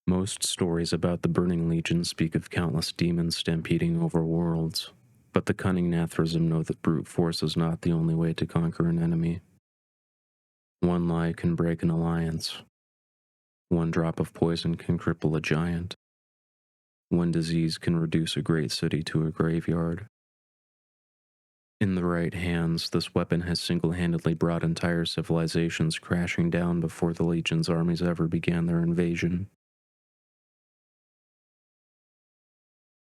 Most stories about the Burning Legion speak of countless demons stampeding over worlds, but the cunning Nathrism know that brute force is not the only way to conquer an enemy. One lie can break an alliance. One drop of poison can cripple a giant. One disease can reduce a great city to a graveyard. In the right hands, this weapon has single-handedly brought entire civilizations crashing down before the Legion's armies ever began their invasion.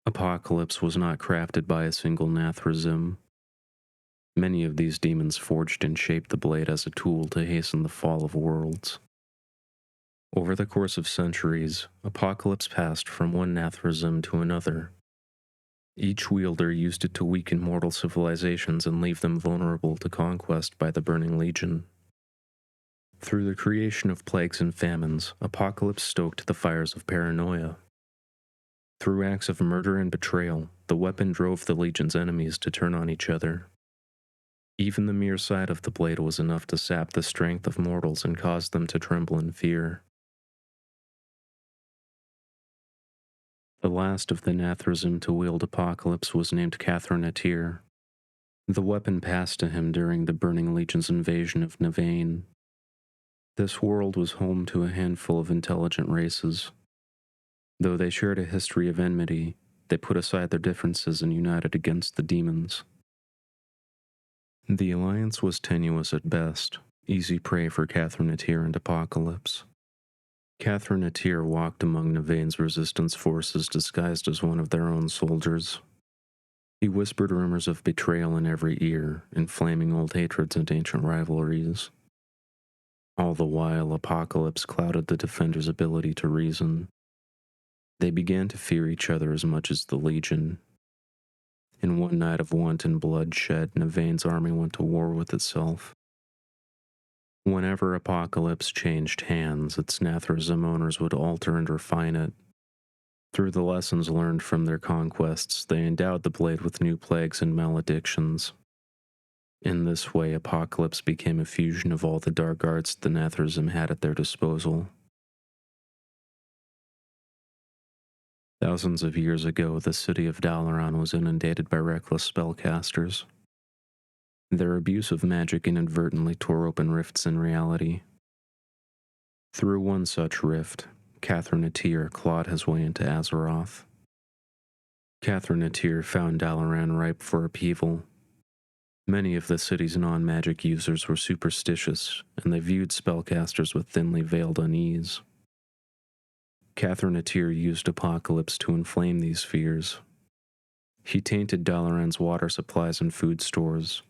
Apocalypse was not crafted by a single Nathrazim. Many of these demons forged and shaped the blade as a tool to hasten the fall of worlds. Over the course of centuries, Apocalypse passed from one Nathrazim to another. Each wielder used it to weaken mortal civilizations and leave them vulnerable to conquest by the Burning Legion. Through the creation of plagues and famines, Apocalypse stoked the fires of paranoia. Through acts of murder and betrayal, the weapon drove the Legion's enemies to turn on each other. Even the mere sight of the blade was enough to sap the strength of mortals and cause them to tremble in fear. The last of the Nathrazim to wield Apocalypse was named Catherine Atir. The weapon passed to him during the Burning Legion's invasion of Navain. This world was home to a handful of intelligent races. Though they shared a history of enmity, they put aside their differences and united against the demons. The alliance was tenuous at best, easy prey for Catherine Atir and Apocalypse. Catherine Atir walked among Navain's resistance forces disguised as one of their own soldiers. He whispered rumors of betrayal in every ear, inflaming old hatreds and ancient rivalries. All the while, Apocalypse clouded the defenders' ability to reason. They began to fear each other as much as the Legion. In one night of wanton bloodshed, Navain's army went to war with itself. Whenever Apocalypse changed hands, its Nathrazim owners would alter and refine it. Through the lessons learned from their conquests, they endowed the blade with new plagues and maledictions. In this way, Apocalypse became a fusion of all the dark arts the Nathrazim had at their disposal. Thousands of years ago, the city of Dalaran was inundated by reckless spellcasters. Their abuse of magic inadvertently tore open rifts in reality. Through one such rift, Catherine Atir clawed his way into Azeroth. Catherine Atir found Dalaran ripe for upheaval. Many of the city's non-magic users were superstitious, and they viewed spellcasters with thinly veiled unease. Catherine Atir used Apocalypse to inflame these fears. He tainted Dalaran's water supplies and food stores.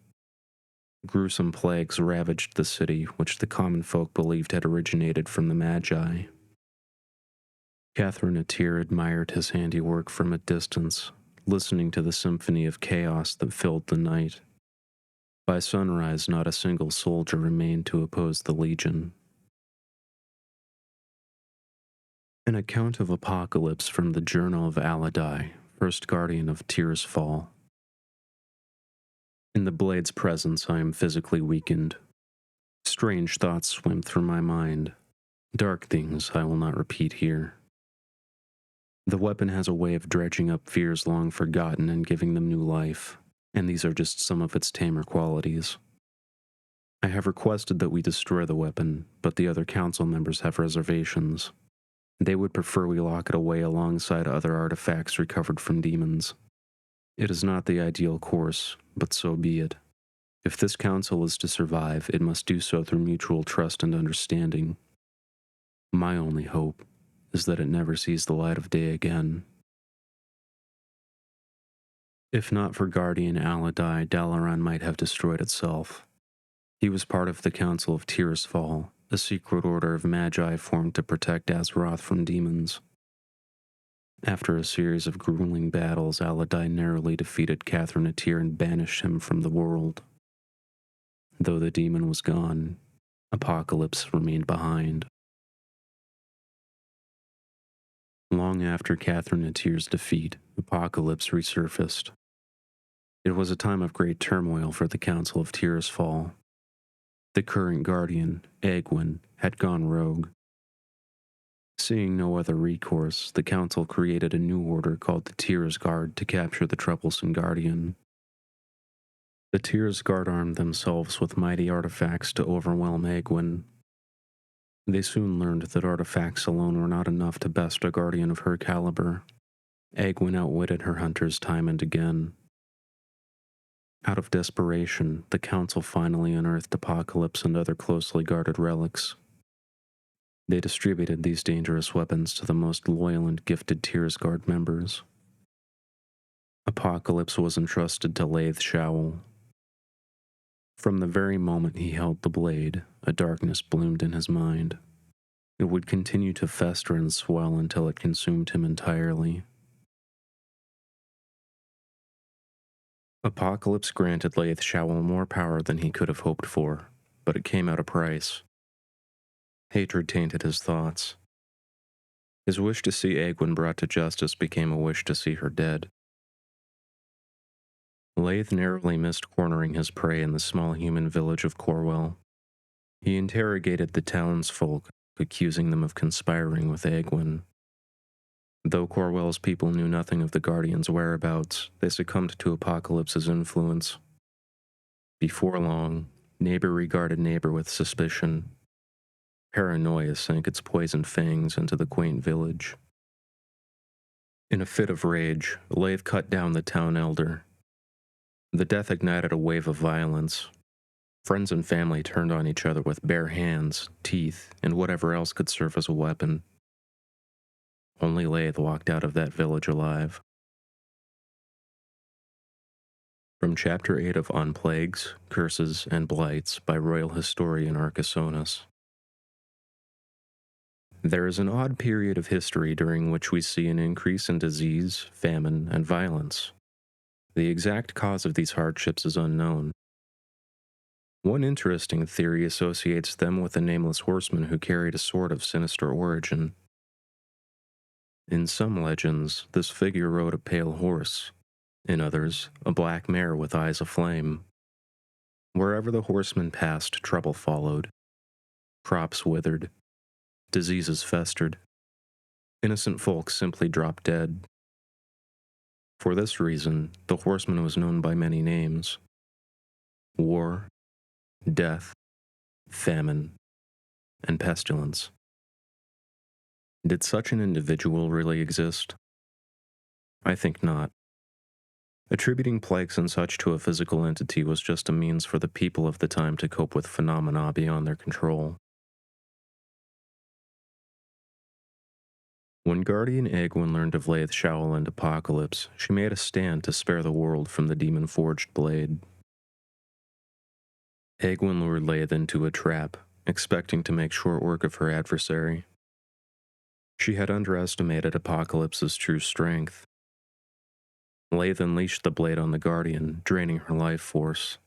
Gruesome plagues ravaged the city, which the common folk believed had originated from the Magi. Catherine Atir admired his handiwork from a distance, listening to the symphony of chaos that filled the night. By sunrise, not a single soldier remained to oppose the Legion. An account of Apocalypse from the Journal of Aladai, first guardian of Tirsfal. In the blade's presence, I am physically weakened. Strange thoughts swim through my mind. Dark things I will not repeat here. The weapon has a way of dredging up fears long forgotten and giving them new life, and these are just some of its tamer qualities. I have requested that we destroy the weapon, but the other council members have reservations. They would prefer we lock it away alongside other artifacts recovered from demons. It is not the ideal course, but so be it. If this council is to survive, it must do so through mutual trust and understanding. My only hope is that it never sees the light of day again. If not for Guardian Aladai, Dalaran might have destroyed itself. He was part of the Council of Tirsfal, a secret order of magi formed to protect Azeroth from demons. After a series of grueling battles, Aladai narrowly defeated Catherine Atir and banished him from the world. Though the demon was gone, Apocalypse remained behind. Long after Catherine Atir's defeat, Apocalypse resurfaced. It was a time of great turmoil for the Council of Tirsfal. The current guardian, Egwin, had gone rogue. Seeing no other recourse, the Council created a new order called the Tears Guard to capture the troublesome Guardian. The Tears Guard armed themselves with mighty artifacts to overwhelm Egwene. They soon learned that artifacts alone were not enough to best a Guardian of her caliber. Egwene outwitted her hunters time and again. Out of desperation, the Council finally unearthed Apocalypse and other closely guarded relics. They distributed these dangerous weapons to the most loyal and gifted Tears Guard members. Apocalypse was entrusted to Laith Showl. From the very moment he held the blade, a darkness bloomed in his mind. It would continue to fester and swell until it consumed him entirely. Apocalypse granted Laith Showl more power than he could have hoped for, but it came at a price. Hatred tainted his thoughts. His wish to see Egwene brought to justice became a wish to see her dead. Laith narrowly missed cornering his prey in the small human village of Corwell. He interrogated the townsfolk, accusing them of conspiring with Egwene. Though Corwell's people knew nothing of the Guardian's whereabouts, they succumbed to Apocalypse's influence. Before long, neighbor regarded neighbor with suspicion. Paranoia sank its poisoned fangs into the quaint village. In a fit of rage, Laith cut down the town elder. The death ignited a wave of violence. Friends and family turned on each other with bare hands, teeth, and whatever else could serve as a weapon. Only Laith walked out of that village alive. From Chapter 8 of On Plagues, Curses, and Blights by royal historian Arcasonus. There is an odd period of history during which we see an increase in disease, famine, and violence. The exact cause of these hardships is unknown. One interesting theory associates them with a nameless horseman who carried a sword of sinister origin. In some legends, this figure rode a pale horse. In others, a black mare with eyes aflame. Wherever the horseman passed, trouble followed. Crops withered. Diseases festered. Innocent folk simply dropped dead. For this reason, the horseman was known by many names: war, death, famine, and pestilence. Did such an individual really exist? I think not. Attributing plagues and such to a physical entity was just a means for the people of the time to cope with phenomena beyond their control. When Guardian Egwene learned of Laith Showl and Apocalypse, she made a stand to spare the world from the demon-forged blade. Egwene lured Laith into a trap, expecting to make short work of her adversary. She had underestimated Apocalypse's true strength. Laith unleashed the blade on the Guardian, draining her life force.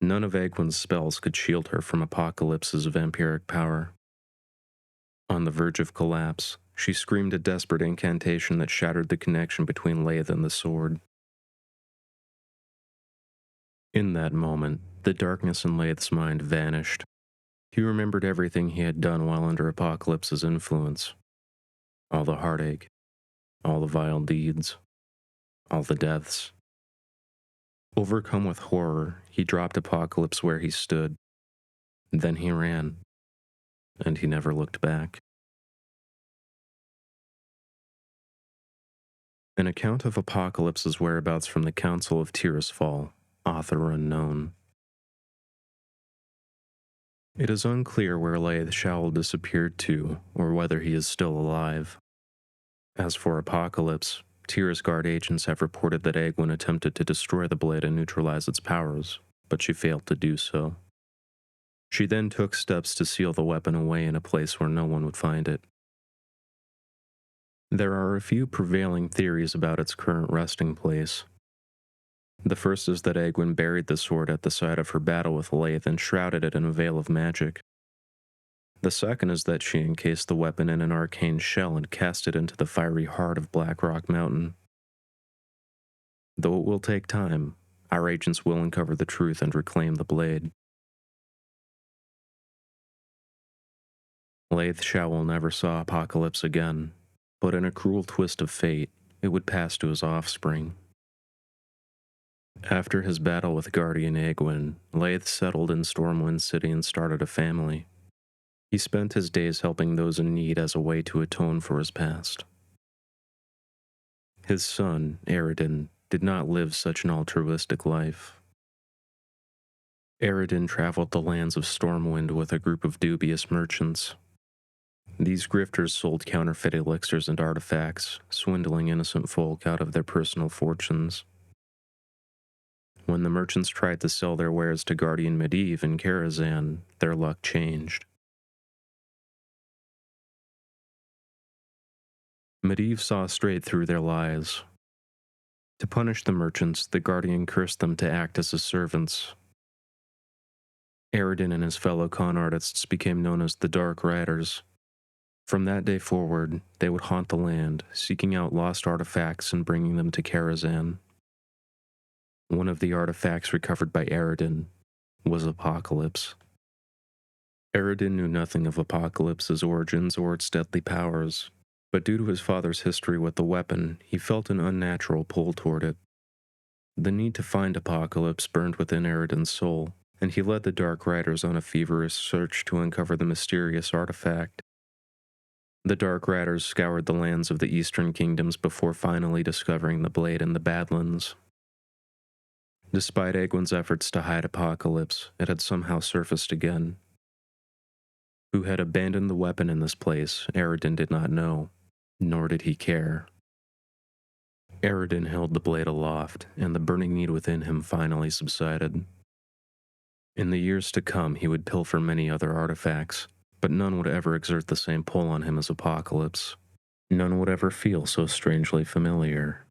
None of Egwene's spells could shield her from Apocalypse's vampiric power. On the verge of collapse, she screamed a desperate incantation that shattered the connection between Laith and the sword. In that moment, the darkness in Laith's mind vanished. He remembered everything he had done while under Apocalypse's influence. All the heartache, all the vile deeds, all the deaths. Overcome with horror, he dropped Apocalypse where he stood. Then he ran, and he never looked back. An account of Apocalypse's whereabouts from the Council of Tirsfal, author unknown. It is unclear where Laith Showl disappeared to, or whether he is still alive. As for Apocalypse, Tears Guard agents have reported that Egwene attempted to destroy the blade and neutralize its powers, but she failed to do so. She then took steps to seal the weapon away in a place where no one would find it. There are a few prevailing theories about its current resting place. The first is that Egwene buried the sword at the site of her battle with Laith and shrouded it in a veil of magic. The second is that she encased the weapon in an arcane shell and cast it into the fiery heart of Black Rock Mountain. Though it will take time, our agents will uncover the truth and reclaim the blade. Laith Showell never saw Apocalypse again, but in a cruel twist of fate, it would pass to his offspring. After his battle with Guardian Egwin, Laith settled in Stormwind City and started a family. He spent his days helping those in need as a way to atone for his past. His son, Aridin, did not live such an altruistic life. Aridin traveled the lands of Stormwind with a group of dubious merchants. These grifters sold counterfeit elixirs and artifacts, swindling innocent folk out of their personal fortunes. When the merchants tried to sell their wares to Guardian Medivh in Karazhan, their luck changed. Medivh saw straight through their lies. To punish the merchants, the Guardian cursed them to act as his servants. Aridin and his fellow con artists became known as the Dark Riders. From that day forward, they would haunt the land, seeking out lost artifacts and bringing them to Karazhan. One of the artifacts recovered by Aridin was Apocalypse. Aridin knew nothing of Apocalypse's origins or its deadly powers, but due to his father's history with the weapon, he felt an unnatural pull toward it. The need to find Apocalypse burned within Aridin's soul, and he led the Dark Riders on a feverish search to uncover the mysterious artifact. The Dark Riders scoured the lands of the Eastern Kingdoms before finally discovering the blade in the Badlands. Despite Egwin's efforts to hide Apocalypse, it had somehow surfaced again. Who had abandoned the weapon in this place, Aridin did not know, nor did he care. Aridin held the blade aloft, and the burning need within him finally subsided. In the years to come, he would pilfer many other artifacts, but none would ever exert the same pull on him as Apocalypse. None would ever feel so strangely familiar.